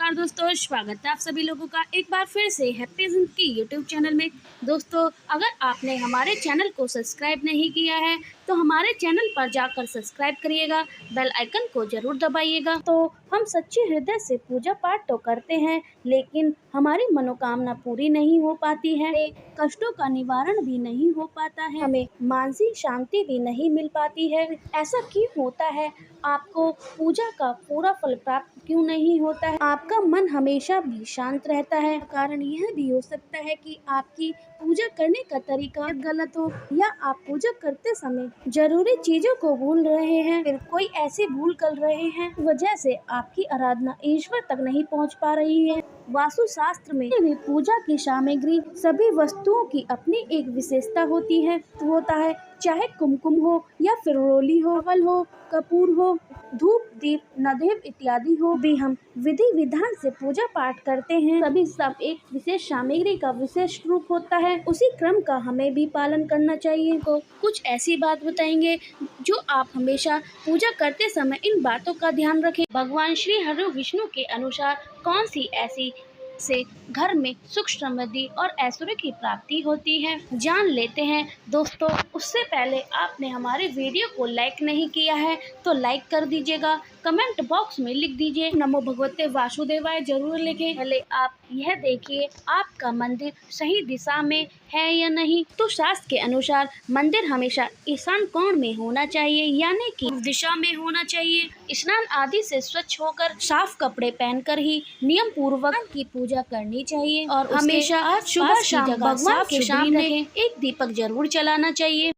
नमस्कार दोस्तों, स्वागत है आप सभी लोगों का एक बार फिर से हैप्पी जिंदगी यूट्यूब चैनल में। दोस्तों, अगर आपने हमारे चैनल को सब्सक्राइब नहीं किया है तो हमारे चैनल पर जाकर सब्सक्राइब करिएगा, बेल आइकन को जरूर दबाइएगा। तो हम सच्चे हृदय से पूजा पाठ तो करते हैं, लेकिन हमारी मनोकामना पूरी नहीं हो पाती है, कष्टों का निवारण भी नहीं हो पाता है, हमें मानसिक शांति भी नहीं मिल पाती है। ऐसा क्यों होता है? आपको पूजा का पूरा फल प्राप्त क्यों नहीं होता है? आपका मन हमेशा भी शांत रहता है। कारण यह भी हो सकता है कि आपकी पूजा करने का तरीका गलत हो, या आप पूजा करते समय जरूरी चीजों को भूल रहे हैं, फिर कोई ऐसी भूल कर रहे हैं वजह से आपकी आराधना ईश्वर तक नहीं पहुंच पा रही है। वास्तु शास्त्र में भी पूजा की सामग्री सभी वस्तुओं की अपनी एक विशेषता होता है, चाहे कुमकुम हो या फिर रोली हो, अवल हो, कपूर हो, धूप, दीप, नदेव इत्यादि हो, भी हम विधि विधान से पूजा पाठ करते हैं। सभी सब एक विशेष सामग्री का विशेष रूप होता है, उसी क्रम का हमें भी पालन करना चाहिए। को कुछ ऐसी बात बताएंगे जो आप हमेशा पूजा करते समय इन बातों का ध्यान रखें। भगवान श्री हरि विष्णु के अनुसार कौन सी ऐसी से घर में सुख, समृद्धि और ऐश्वर्य की प्राप्ति होती है, जान लेते हैं। दोस्तों, उससे पहले आपने हमारे वीडियो को लाइक नहीं किया है तो लाइक कर दीजिएगा। कमेंट बॉक्स में लिख दीजिए नमो भगवते वासुदेवाय जरूर लिखें। पहले आप यह देखिए आपका मंदिर सही दिशा में है या नहीं। तो शास्त्र के अनुसार मंदिर हमेशा ईशान कोण में होना चाहिए, यानी कि दिशा में होना चाहिए। स्नान आदि से स्वच्छ होकर साफ कपड़े पहनकर ही नियम पूर्वक की पूजा करनी चाहिए, और हमेशा सुबह शाम भगवान के सामने एक दीपक जरूर जलाना चाहिए।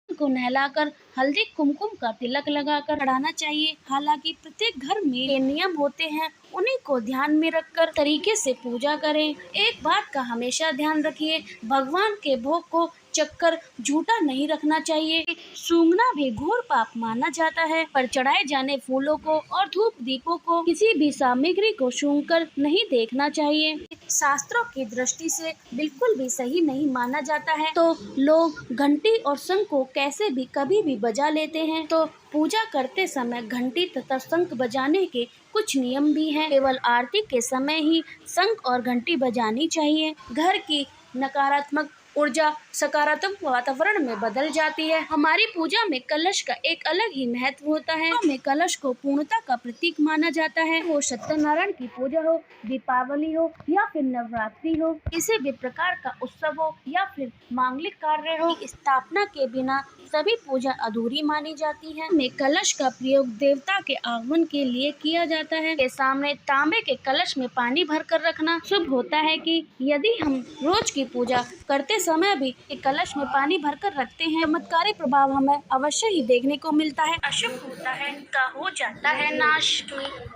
को नहलाकर हल्दी कुमकुम का तिलक लगाकर चढ़ाना चाहिए। हालांकि प्रत्येक घर में ये नियम होते हैं, उन्हीं को ध्यान में रखकर तरीके से पूजा करें। एक बात का हमेशा ध्यान रखिए, भगवान के भोग को चक्कर झूठा नहीं रखना चाहिए। सूंघना भी घोर पाप माना जाता है, पर चढ़ाए जाने फूलों को और धूप दीपों को किसी भी सामग्री को सूंघकर नहीं देखना चाहिए। शास्त्रों की दृष्टि से बिल्कुल भी सही नहीं माना जाता है। तो लोग घंटी और शंख को कैसे भी कभी भी बजा लेते हैं। तो पूजा करते समय घंटी तथा शंख बजाने के कुछ नियम भी हैं। केवल आरती के समय ही शंख और घंटी बजानी चाहिए। घर की नकारात्मक ऊर्जा सकारात्मक वातावरण में बदल जाती है। हमारी पूजा में कलश का एक अलग ही महत्व होता है। में कलश को पूर्णता का प्रतीक माना जाता है। वो सत्यनारायण की पूजा हो, दीपावली हो या फिर नवरात्रि हो, किसी भी प्रकार का उत्सव हो या फिर मांगलिक कार्य हो, स्थापना के बिना सभी पूजा अधूरी मानी जाती है। में कलश का प्रयोग देवता के आगमन के लिए किया जाता है। के सामने तांबे के कलश में पानी भरकर रखना शुभ होता है कि यदि हम रोज की पूजा करते समय भी एक कलश में पानी भरकर रखते हैं, चमत्कारी प्रभाव हमें अवश्य ही देखने को मिलता है। अशुभ होता है का हो जाता है नाश,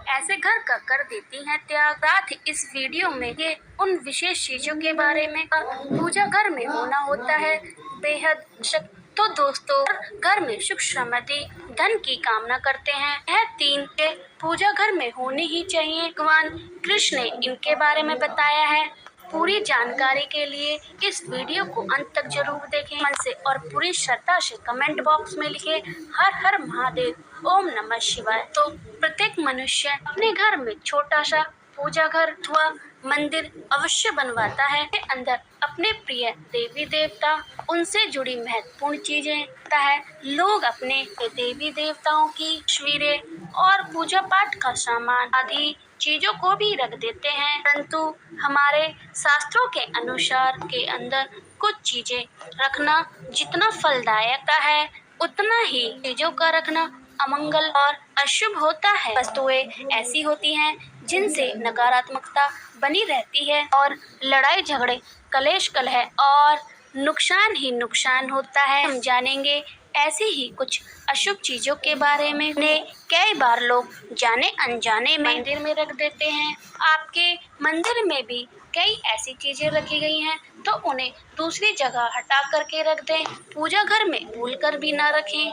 ऐसे घर का कर देती है त्याग। साथ ही इस वीडियो में ये उन विशेष चीजों के बारे में पूजा घर में होना होता है बेहद। तो दोस्तों, घर में सुख, समृद्धि, धन की कामना करते हैं। यह तीन के पूजा घर में होनी ही चाहिए। भगवान कृष्ण ने इनके बारे में बताया है। पूरी जानकारी के लिए इस वीडियो को अंत तक जरूर देखें। मन से और पूरी श्रद्धा से कमेंट बॉक्स में लिखे हर हर महादेव, ओम नमः शिवाय। तो प्रत्येक मनुष्य अपने घर में छोटा सा पूजा घर अथवा मंदिर अवश्य बनवाता है। अंदर अपने प्रिय देवी देवता, उनसे जुड़ी महत्वपूर्ण चीजें होता है। लोग अपने देवी देवताओं की तस्वीरें और पूजा पाठ का सामान आदि चीजों को भी रख देते हैं, परंतु हमारे शास्त्रों के अनुसार के अंदर कुछ चीजें रखना जितना फलदायक है, उतना ही चीजों का रखना अमंगल और अशुभ होता है। वस्तुएं ऐसी होती हैं जिनसे नकारात्मकता बनी रहती है और लड़ाई झगड़े, कलेश कलह और नुकसान ही नुकसान होता है। हम जानेंगे ऐसी ही कुछ अशुभ चीजों के बारे में। कई बार लोग जाने अनजाने में मंदिर में रख देते हैं। आपके मंदिर में भी कई ऐसी चीजें रखी गई हैं, तो उन्हें दूसरी जगह हटा करके रख दें। पूजा घर में भूल कर भी ना रखें।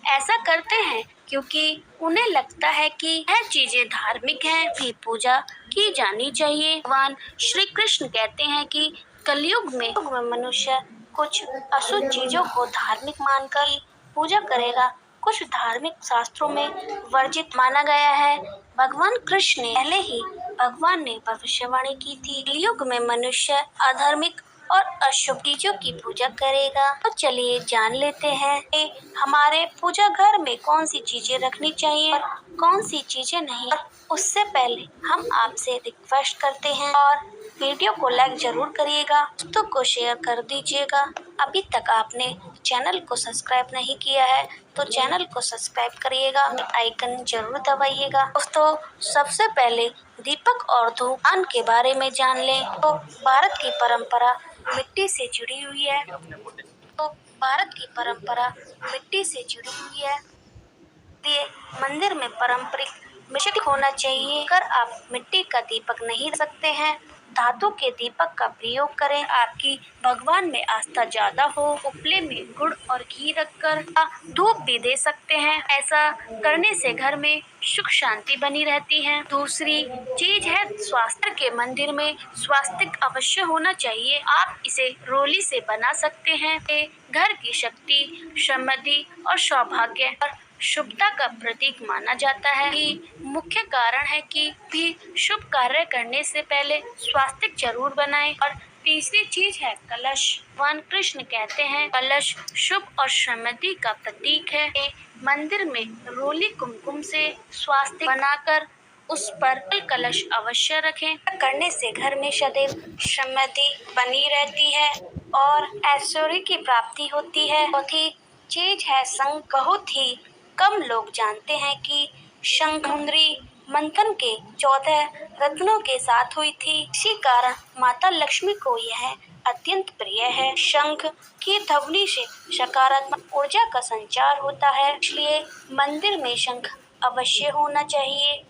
ऐसा करते हैं क्योंकि उन्हें लगता है कि यह चीजें धार्मिक हैं, भी पूजा की जानी चाहिए। भगवान श्री कृष्ण कहते हैं कि कलयुग में मनुष्य कुछ अशुभ चीजों को धार्मिक मानकर पूजा करेगा। कुछ धार्मिक शास्त्रों में वर्जित माना गया है। भगवान कृष्ण ने पहले ही भगवान ने भविष्यवाणी की थी, कलयुग में मनुष्य अधार्मिक और अशुभ चीजों की पूजा करेगा। तो चलिए जान लेते हैं कि हमारे पूजा घर में कौन सी चीजें रखनी चाहिए और कौन सी चीजें नहीं। उससे पहले हम आपसे रिक्वेस्ट करते हैं और वीडियो को लाइक जरूर करिएगा, दोस्तों को शेयर कर दीजिएगा। अभी तक आपने चैनल को सब्सक्राइब नहीं किया है तो चैनल को सब्सक्राइब करिएगा, आइकन जरूर दबाइएगा। दोस्तों सबसे पहले दीपक और धूपदान के बारे में जान लें तो भारत की परंपरा मिट्टी से जुड़ी हुई है। ये मंदिर में पारंपरिक मिट्टी होना चाहिए। अगर आप मिट्टी का दीपक नहीं रख सकते हैं, धातु के दीपक का प्रयोग करें। आपकी भगवान में आस्था ज्यादा हो, उपले में गुड़ और घी रखकर धूप भी दे सकते हैं। ऐसा करने से घर में सुख शांति बनी रहती है। दूसरी चीज है स्वास्तिक के मंदिर में स्वास्तिक अवश्य होना चाहिए। आप इसे रोली से बना सकते हैं। ये घर की शक्ति, समृद्धि और सौभाग्य और शुभता का प्रतीक माना जाता है। कि मुख्य कारण है कि भी शुभ कार्य करने से पहले स्वास्तिक जरूर बनाएं। और तीसरी चीज है कलश। भगवान कृष्ण कहते हैं कलश शुभ और समृद्धि का प्रतीक है। मंदिर में रोली कुमकुम से स्वास्तिक बनाकर उस पर कलश अवश्य रखें। करने से घर में सदैव समृद्धि बनी रहती है और ऐश्वर्य की प्राप्ति होती है। चौथी चीज है शंख। बहुत ही कम लोग जानते हैं कि शंखमुंदरी मंथन के 14 रत्नों के साथ हुई थी। इसी कारण माता लक्ष्मी को यह अत्यंत प्रिय है। शंख की ध्वनि से सकारात्मक ऊर्जा का संचार होता है, इसलिए मंदिर में शंख अवश्य होना चाहिए।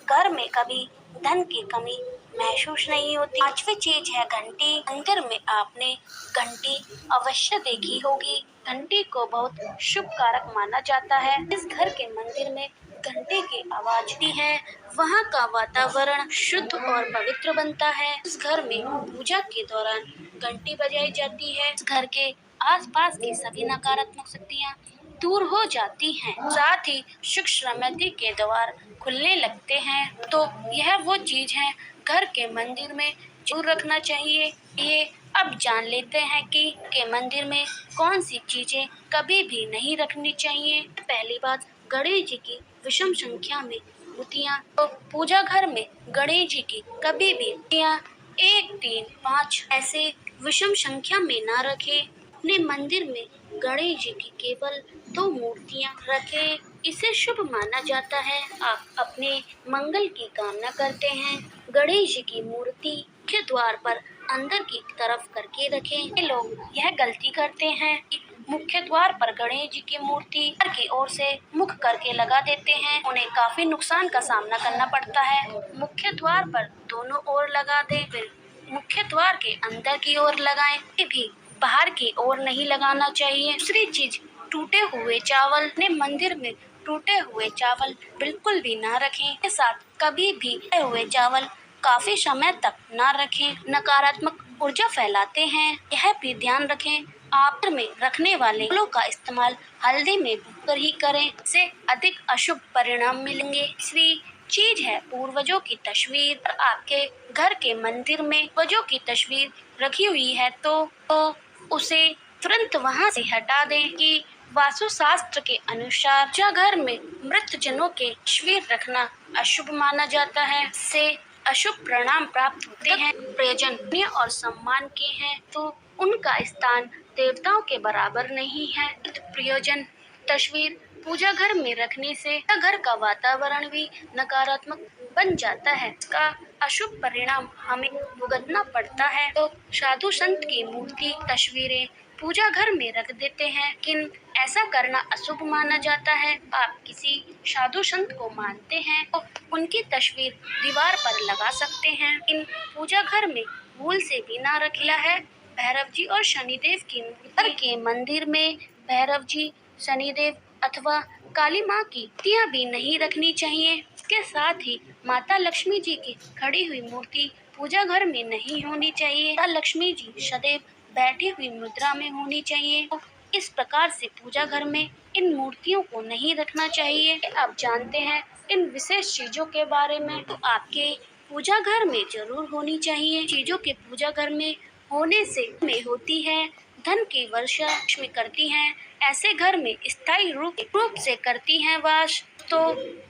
घर में कभी धन की कमी महसूस नहीं होती। पांचवी चीज है घंटी। मंदिर में आपने घंटी अवश्य देखी होगी। घंटी को बहुत शुभ कारक माना जाता है। इस घर के मंदिर में घंटे की आवाज भी है, वहाँ का वातावरण शुद्ध और पवित्र बनता है। इस घर में पूजा के दौरान घंटी बजाई जाती है। इस घर के आसपास की सभी नकारात्मक शक्तियाँ दूर हो जाती हैं। साथ ही सुख समृद्धि के द्वार खुलने लगते हैं। तो यह वो चीज है घर के मंदिर में जरूर रखना चाहिए। ये अब जान लेते हैं कि के मंदिर में कौन सी चीजें कभी भी नहीं रखनी चाहिए। पहली बात, गणेश जी की विषम संख्या में मूर्तियाँ। तो पूजा घर में गणेश जी की कभी भी मूर्तियाँ 1, 3, 5 ऐसे विषम संख्या में ना रखें। अपने मंदिर में गणेश जी की केवल 2 मूर्तियाँ रखें, इसे शुभ माना जाता है। आप अपने मंगल की कामना करते हैं, गणेश जी की मूर्ति मुख्य द्वार पर अंदर की तरफ करके रखें। ये लोग यह गलती करते हैं कि मुख्य द्वार पर गणेश जी की मूर्ति घर की ओर से मुख करके लगा देते हैं। उन्हें काफी नुकसान का सामना करना पड़ता है। मुख्य द्वार पर दोनों ओर लगा दें, फिर मुख्य द्वार के अंदर की ओर लगाएं। ये भी बाहर की ओर नहीं लगाना चाहिए। दूसरी चीज, टूटे हुए चावल। अपने मंदिर में टूटे हुए चावल बिल्कुल भी ना रखें। के साथ कभी भी टूटे हुए चावल काफी समय तक ना रखें, नकारात्मक ऊर्जा फैलाते हैं। यह भी ध्यान रखें आप में रखने वाले फलों का इस्तेमाल हल्दी में भूनकर ही करें, इससे अधिक अशुभ परिणाम मिलेंगे। तीसरी चीज है पूर्वजों की तस्वीर। आपके घर के मंदिर में पूर्वजों की तस्वीर रखी हुई है तो उसे तुरंत वहां से हटा दें। कि वास्तु शास्त्र के अनुसार पूजा घर में मृत जनों के तस्वीर रखना अशुभ माना जाता है, इससे अशुभ परिणाम प्राप्त होते हैं। प्रयोजन पुण्य और सम्मान के हैं तो उनका स्थान देवताओं के बराबर नहीं है। प्रयोजन तस्वीर पूजा घर में रखने से घर का वातावरण भी नकारात्मक बन जाता है, इसका अशुभ परिणाम हमें भुगतना पड़ता है। तो साधु संत की मूर्ति तस्वीरें पूजा घर में रख देते हैं, लेकिन ऐसा करना अशुभ माना जाता है। आप किसी साधु संत को मानते हैं तो उनकी तस्वीर दीवार पर लगा सकते हैं। इन पूजा घर में भूल से भी ना रखला है भैरव जी और शनिदेव की मूर्ति। घर के मंदिर में भैरव जी, शनिदेव अथवा काली माँ की मूर्तियाँ भी नहीं रखनी चाहिए। इसके साथ ही माता लक्ष्मी जी की खड़ी हुई मूर्ति पूजा घर में नहीं होनी चाहिए। माता लक्ष्मी जी सदैव बैठी हुई मुद्रा में होनी चाहिए। तो इस प्रकार से पूजा घर में इन मूर्तियों को नहीं रखना चाहिए। आप जानते हैं इन विशेष चीजों के बारे में तो आपके पूजा घर में जरूर होनी चाहिए। चीजों के पूजा घर में होने से में होती है धन की वर्षा, लक्ष्मी करती हैं ऐसे घर में स्थायी रूप से करती हैं वास। तो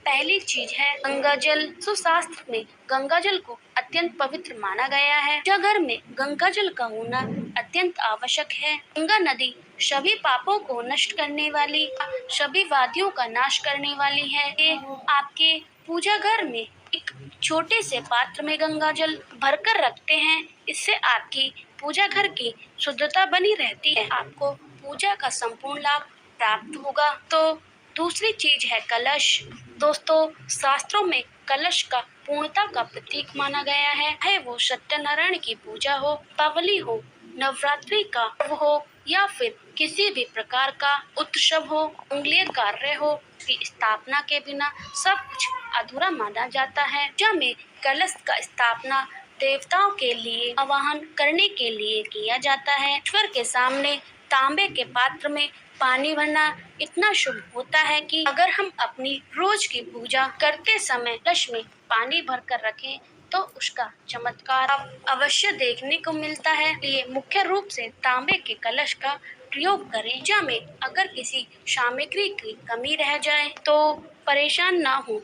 पहली चीज है गंगा जल। शास्त्र में गंगा जल को अत्यंत पवित्र माना गया है। पूजा घर में गंगा जल का होना अत्यंत आवश्यक है। गंगा नदी सभी पापों को नष्ट करने वाली, सभी वादियों का नाश करने वाली है। ये आपके पूजा घर में एक छोटे से पात्र में गंगा जल भरकर रखते हैं। इससे आपकी पूजा घर की शुद्धता बनी रहती है। आपको पूजा का संपूर्ण लाभ प्राप्त होगा। तो दूसरी चीज है कलश। दोस्तों, शास्त्रों में कलश का पूर्णता का प्रतीक माना गया है। चाहे वो सत्यनारायण की पूजा हो, दीपावली हो, नवरात्रि का पर्व हो या फिर किसी भी प्रकार का उत्सव हो, मंगलीय कार्य हो, की स्थापना के बिना सब कुछ अधूरा माना जाता है। पूजा में कलश का स्थापना देवताओं के लिए आवाहन करने के लिए किया जाता है। ईश्वर के सामने तांबे के पात्र में पानी भरना इतना शुभ होता है कि अगर हम अपनी रोज की पूजा करते समय कलश में पानी भरकर रखें तो उसका चमत्कार अवश्य देखने को मिलता है। ये मुख्य रूप से तांबे के कलश का प्रयोग करें। पूजा में अगर किसी सामग्री की कमी रह जाए तो परेशान ना हो,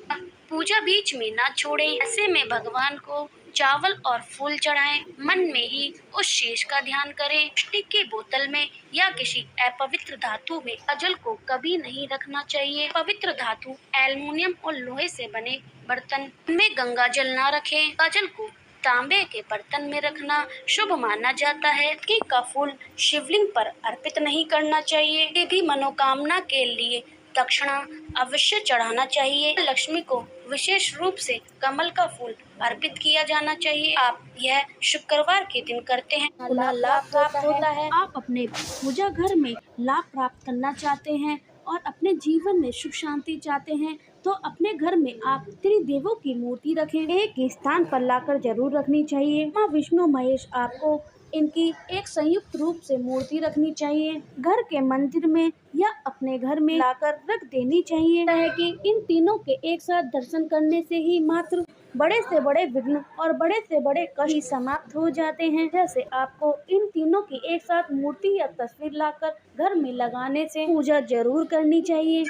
पूजा बीच में ना छोड़ें। ऐसे में भगवान को चावल और फूल चढ़ाएं। मन में ही उस चीज का ध्यान करें। प्लास्टिक की बोतल में या किसी अपवित्र धातु में जल को कभी नहीं रखना चाहिए। पवित्र धातु एल्युमिनियम और लोहे से बने बर्तन में गंगा जल न रखें। गंगा जल को तांबे के बर्तन में रखना शुभ माना जाता है। केले का फूल शिवलिंग पर अर्पित नहीं करना चाहिए। ये भी मनोकामना के लिए दक्षिणा अवश्य चढ़ाना चाहिए। लक्ष्मी को विशेष रूप से कमल का फूल अर्पित किया जाना चाहिए। आप यह शुक्रवार के दिन करते हैं, लाभ प्राप्त होता है। आप अपने पूजा घर में लाभ प्राप्त करना चाहते हैं और अपने जीवन में सुख शांति चाहते हैं तो अपने घर में आप त्रिदेवों की मूर्ति रखें। एक ही स्थान पर लाकर जरूर रखनी चाहिए। माँ विष्णु महेश आपको इनकी एक संयुक्त रूप से मूर्ति रखनी चाहिए। घर के मंदिर में या अपने घर में लाकर रख देनी चाहिए। है कि इन तीनों के एक साथ दर्शन करने से ही मात्र बड़े से बड़े विघ्न और बड़े से बड़े कष्ट समाप्त हो जाते हैं। जैसे आपको इन तीनों की एक साथ मूर्ति या तस्वीर लाकर घर में लगाने से पूजा जरूर करनी चाहिए।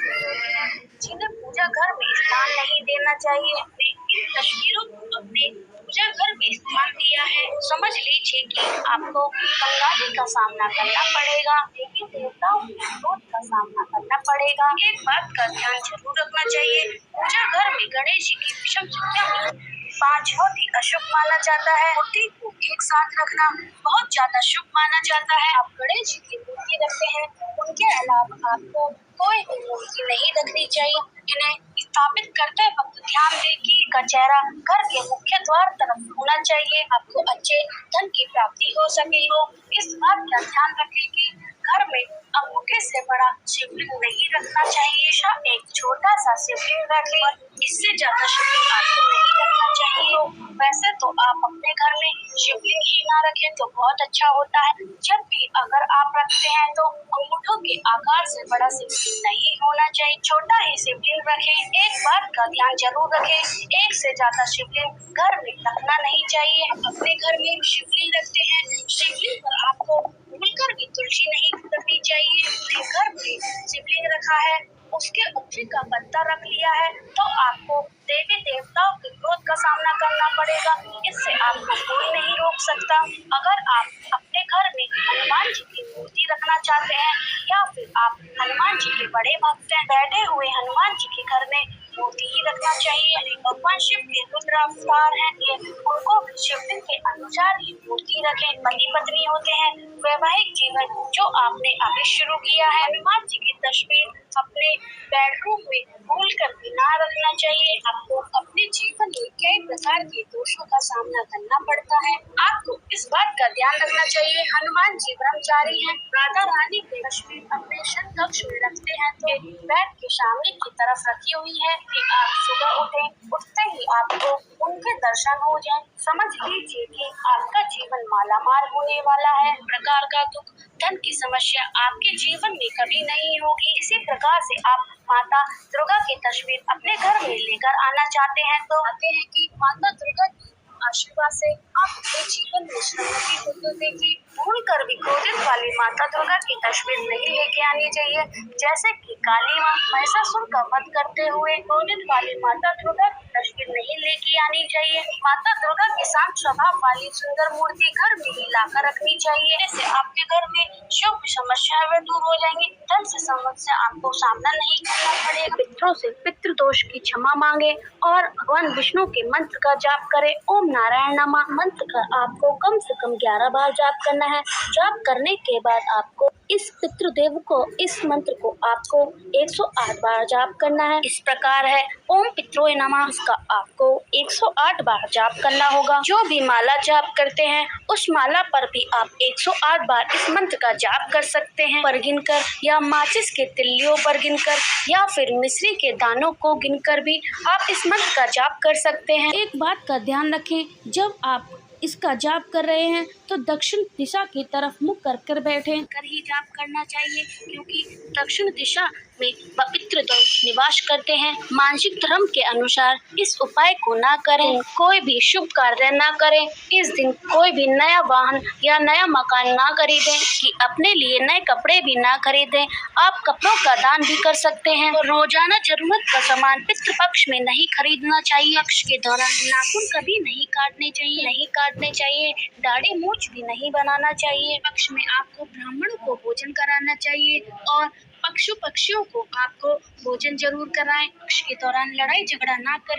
जिन्हें पूजा घर में स्थान नहीं देना चाहिए, इन तस्वीरों को अपने पूजा घर में स्थान दिया है, समझ लीजिए कि आपको कंगाली का सामना करना पड़ेगा, देवी देवताओं के क्रोध का सामना करना पड़ेगा। एक बात का ध्यान जरूर रखना चाहिए, पूजा घर में गणेश जी की विषम संख्या में 5 बहुत ही अशुभ माना जाता है। मूर्ति को एक साथ रखना बहुत ज्यादा शुभ माना जाता है। आप गणेश जी की मूर्ति रखते हैं, उनके अलावा आपको कोई भी मूर्ति नहीं रखनी चाहिए। इन्हें स्थापित करते वक्त ध्यान दें कि इनका चेहरा घर के मुख्य द्वार तरफ होना चाहिए। आपको अच्छे धन की प्राप्ति हो सके तो इस बात का ध्यान रखें कि घर में अंगूठे से बड़ा शिवलिंग नहीं रखना चाहिए। एक छोटा सा शिवलिंग रखें और इससे ज्यादा शिवलिंग आपको नहीं रखना चाहिए। वैसे तो आप अपने घर में शिवलिंग ही ना रखें तो बहुत अच्छा होता है। जब भी अगर आप रखते हैं तो अंगूठों के आकार से बड़ा शिवलिंग नहीं होना चाहिए, छोटा ही शिवलिंग रखें। एक बात का ध्यान जरूर रखें, एक से ज्यादा शिवलिंग घर में रखना नहीं चाहिए। अपने घर में शिवलिंग रखते हैं, शिवलिंग पर आपको भूलकर भी तुलसी नहीं रखनी चाहिए। अपने घर में शिवलिंग रखा है, उसके ऊपर का पत्ता रख लिया है तो आपको देवी देवताओं के क्रोध का सामना करना पड़ेगा। इससे आपको कोई नहीं रोक सकता। अगर आप अपने घर में हनुमान जी की मूर्ति रखना चाहते हैं या फिर आप हनुमान जी के बड़े भक्त हैं, बैठे हुए हनुमान जी के घर में मूर्ति ही रखना चाहिए। भगवान शिव के रुद्र अवतार हैं, ये उनको शिवलिंग के अनुसार ही मूर्ति रखें। पति पत्नी होते हैं, वैवाहिक जीवन जो आपने अभी शुरू किया है, हनुमान जी की तस्वीर अपने बेडरूम में भूल कर भी ना रखना चाहिए। आपको अपने जीवन में कई प्रकार के दोषों का सामना करना पड़ता है। आपको इस बात का ध्यान रखना चाहिए, हनुमान जी ब्रह्मचारी हैं, राधा रानी की तस्वीर अपने शयन कक्ष में रखते हैं तो बेड के सामने की तरफ रखी हुई है कि आप सुबह उठते ही आपको उनके के दर्शन हो जाए, समझ लीजिए कि आपका जीवन मालामाल होने वाला है। प्रकार का दुख, धन की समस्या आपके जीवन में कभी नहीं होगी। इसी प्रकार से आप माता दुर्गा की तस्वीर अपने घर में लेकर आना चाहते हैं तो कहते हैं कि माता दुर्गा की आशीर्वाद से आप अपने जीवन में समृद्धि होते देखिए। भूल कर भी क्रोधित वाली माता दुर्गा की तस्वीर नहीं लेके आनी चाहिए। जैसे कि काली माँ महिषासुर का वध करते हुए क्रोधित वाली माता दुर्गा की तस्वीर नहीं लेके आनी चाहिए। माता दुर्गा की शांत स्वभाव वाली सुंदर मूर्ति घर में ही लाकर रखनी चाहिए। इससे आपके घर में शुभ समस्याएं दूर हो जाएंगी। धन से समस्या आपको सामना नहीं करना पड़ेगा। पितरों से पितृदोष की क्षमा मांगे और भगवान विष्णु के मंत्र का जाप करें। ओम नारायण नमः मंत्र का आपको कम से कम 11 बार जाप करना है। जाप करने के बाद आपको इस पितृदेव को, इस मंत्र को आपको 108 बार जाप करना है। इस प्रकार है ओम पित्रोय नमः, इसका आपको 108 बार जाप करना होगा। जो भी माला जाप करते हैं उस माला पर भी आप 108 बार इस मंत्र का जाप कर सकते हैं। पर गिनकर या माचिस के तिल्लियों पर गिनकर या फिर मिश्री के दानों को गिनकर भी आप इस मंत्र का जाप कर सकते हैं। एक बात का ध्यान रखें, जब आप इसका जाप कर रहे हैं तो दक्षिण दिशा की तरफ मुख कर बैठे कर ही जाप करना चाहिए, क्योंकि दक्षिण दिशा में पवित्र देव निवास करते हैं। मानसिक धर्म के अनुसार इस उपाय को ना करें, कोई भी शुभ कार्य ना करें। इस दिन कोई भी नया वाहन या नया मकान ना खरीदें, कि अपने लिए नए कपड़े भी ना खरीदें। आप कपड़ों का दान भी कर सकते हैं। तो रोजाना जरूरत का सामान पितृपक्ष में नहीं खरीदना चाहिए। पक्ष के दौरान नाखून कभी नहीं काटने चाहिए, दाढ़ी मूंछ भी नहीं बनाना चाहिए। पक्ष में आपको ब्राह्मणों को भोजन कराना चाहिए और पशु पक्षियों को आपको भोजन जरूर कराएं। पक्ष के दौरान लड़ाई झगड़ा ना करें।